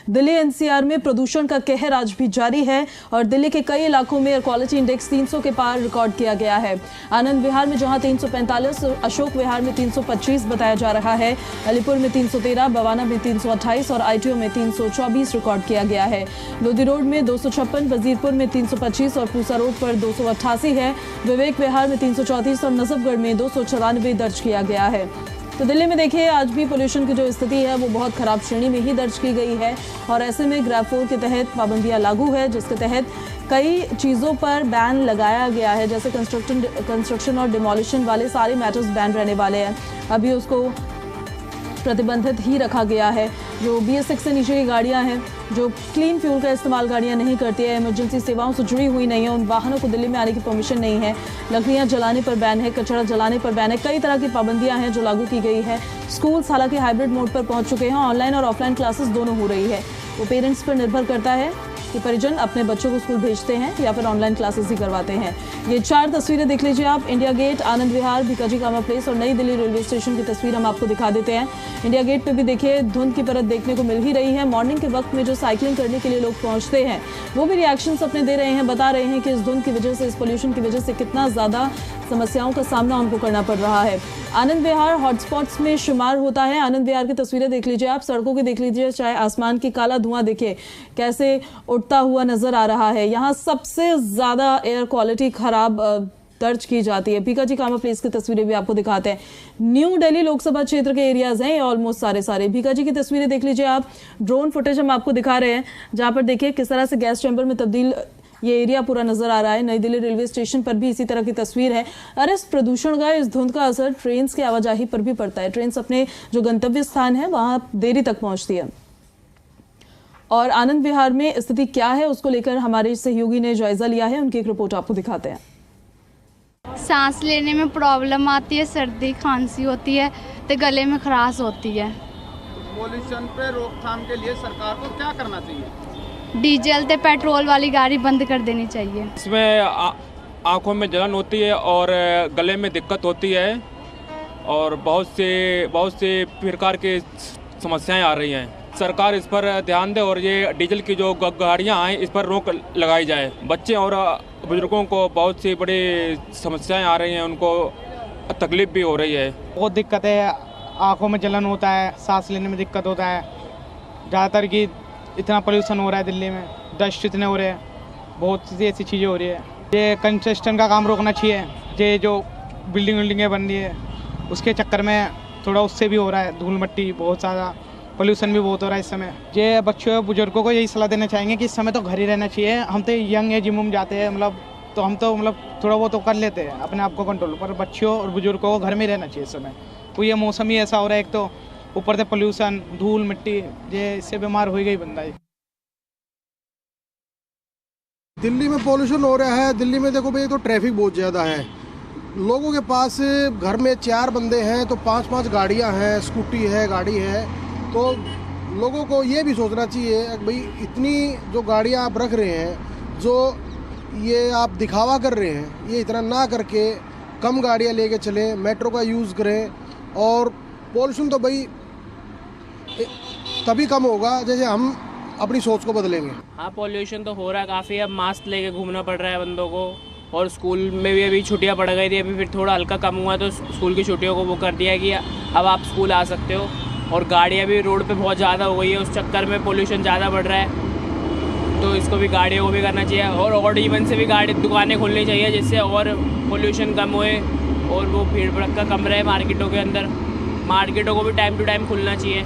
Delhi NCR में प्रदूषण का कहर आज भी जारी है और दिल्ली के कई इलाकों में एयर क्वालिटी इंडेक्स 300 के पार रिकॉर्ड किया गया है। आनंद विहार में जहां 345, अशोक विहार में 325 बताया जा रहा है, अलीपुर में 313, बवाना में 328 और आईटीओ में 324 रिकॉर्ड किया गया है। लोधी रोड में 256, वजीरपुर में 325 और पूसा रोड पर 288 है। विवेक विहार में 334 और नजफगढ़ में 294 दर्ज किया गया है। तो दिल्ली में देखिए आज भी पोल्यूशन की जो स्थिति है वो बहुत खराब श्रेणी में ही दर्ज की गई है और ऐसे में ग्रैब 4 के तहत पाबंदियां लागू है, जिसके तहत कई चीज़ों पर बैन लगाया गया है, जैसे कंस्ट्रक्शन और डिमोलिशन वाले सारे मैटर्स बैन रहने वाले हैं। अभी उसको प्रतिबंधित ही रखा गया है। जो BS6 से नीचे की गाड़ियां हैं, जो क्लीन फ्यूल का इस्तेमाल गाड़ियां नहीं करती है, इमरजेंसी सेवाओं से जुड़ी हुई नहीं है, उन वाहनों को दिल्ली में आने की परमिशन नहीं है। लकड़ियां जलाने पर बैन है, कचरा जलाने पर बैन है, कई तरह की पाबंदियां हैं जो लागू की गई है। स्कूल्स हालांकि हाइब्रिड मोड पर पहुंच चुके हैं, ऑनलाइन और ऑफलाइन क्लासेस दोनों हो रही है। वो पेरेंट्स पर निर्भर करता है कि परिजन अपने बच्चों को स्कूल भेजते हैं या फिर ऑनलाइन क्लासेस ही करवाते हैं। ये 4 तस्वीरें देख लीजिए आप। इंडिया गेट, आनंद विहार, भिकाजी कामा प्लेस और नई दिल्ली रेलवे स्टेशन की तस्वीर हम आपको दिखा देते हैं। इंडिया गेट पे भी देखिए धुंध की परत देखने को मिल ही रही है। मॉर्निंग के वक्त में जो साइकिलिंग करने के लिए लोग पहुंचते हैं वो भी रिएक्शंस अपने दे रहे हैं, बता रहे हैं कि इस धुंध की वजह से, इस पोल्यूशन की वजह से कितना ज़्यादा समस्याओं का सामना उनको करना पड़ रहा है। आनंद विहार हॉटस्पॉट्स में शुमार होता है। आनंद विहार की तस्वीरें देख लीजिए आप, सड़कों की देख लीजिए, चाहे आसमान की काला धुआं देखिए कैसे उड़ता हुआ नजर आ रहा है। यहाँ सबसे ज्यादा एयर क्वालिटी खराब दर्ज की जाती है। भिकाजी कामा प्लेस की तस्वीरें भी आपको दिखाते हैं। न्यू दिल्ली लोकसभा क्षेत्र के एरियाज हैं ये ऑलमोस्ट सारे। भिकाजी की तस्वीरें देख लीजिए आप। ड्रोन फुटेज हम आपको दिखा रहे हैं जहां पर देखिए किस तरह से गैस चैम्बर में तब्दील ये एरिया पूरा नजर आ रहा है। नई दिल्ली रेलवे स्टेशन पर भी इसी तरह की तस्वीर है। और इस प्रदूषण का, इस धुंध का असर ट्रेन की आवाजाही पर भी पड़ता है। ट्रेन अपने जो गंतव्य स्थान है वहां देरी तक पहुंचती है। और आनंद विहार में स्थिति क्या है उसको लेकर हमारे सहयोगी ने जायजा लिया है, उनकी एक रिपोर्ट आपको दिखाते हैं। सांस लेने में प्रॉब्लम आती है, सर्दी खांसी होती है तो गले में खराश होती है। पोल्यूशन पे रोकथाम के लिए सरकार को क्या करना चाहिए? डीजल ते पेट्रोल वाली गाड़ी बंद कर देनी चाहिए। इसमें आंखों में जलन होती है और गले में दिक्कत होती है और बहुत से प्रकार के समस्याएं आ रही हैं। सरकार इस पर ध्यान दे और ये डीजल की जो गाड़ियां आए इस पर रोक लगाई जाए। बच्चे और बुजुर्गों को बहुत सी बड़ी समस्याएं आ रही हैं, उनको तकलीफ भी हो रही है। बहुत दिक्कत है, आंखों में जलन होता है, सांस लेने में दिक्कत होता है। ज़्यादातर कि इतना पोल्यूशन हो रहा है दिल्ली में, डस्ट इतने हो रहे हैं, बहुत सी ऐसी चीज़ें हो रही है। ये कंस्ट्रक्शन का काम रोकना चाहिए। ये जो बिल्डिंगें बन रही है उसके चक्कर में थोड़ा उससे भी हो रहा है, धूल मट्टी बहुत ज़्यादा, पोल्यूशन भी बहुत हो रहा है इस समय। ये बच्चों बुजुर्गों को यही सलाह देना चाहेंगे कि इस समय तो घर ही रहना चाहिए। हम तो यंग है, जिम जाते हैं, हम तो थोड़ा बहुत तो कर लेते हैं अपने आप को कंट्रोल, पर बच्चों और बुजुर्गों को घर में रहना चाहिए इस समय। तो ये मौसम ही ऐसा हो रहा है, एक तो ऊपर से पोल्यूशन, धूल मिट्टी, ये इससे बीमार हो गई बंदा। दिल्ली में पोल्यूशन हो रहा है। दिल्ली में देखो भाई तो ट्रैफिक बहुत ज़्यादा है। लोगों के पास घर में 4 बंदे हैं तो 5-5 गाड़ियां हैं, स्कूटी है, गाड़ी है। तो लोगों को ये भी सोचना चाहिए भाई इतनी जो गाड़ियां आप रख रहे हैं, जो ये आप दिखावा कर रहे हैं, ये इतना ना करके कम गाड़ियां लेके चलें, मेट्रो का यूज़ करें। और पोल्यूशन तो भाई तभी कम होगा जैसे हम अपनी सोच को बदलेंगे। हाँ, पोल्यूशन तो हो रहा है काफ़ी। अब मास्क लेके घूमना पड़ रहा है बंदों को। और स्कूल में भी अभी छुट्टियां पड़ गई थी, अभी फिर थोड़ा हल्का कम हुआ तो स्कूल की छुट्टियों को वो कर दिया कि अब आप स्कूल आ सकते हो। और गाड़ियाँ भी रोड पे बहुत ज़्यादा हो गई है, उस चक्कर में पोल्यूशन ज़्यादा बढ़ रहा है। तो इसको भी, गाड़ियों को भी करना चाहिए और इवन से भी दुकानें खोलनी चाहिए जिससे और पोल्यूशन कम होए और वो भीड़ भड़का कम रहे मार्केटों के अंदर। मार्केटों को भी टाइम टू टाइम खुलना चाहिए।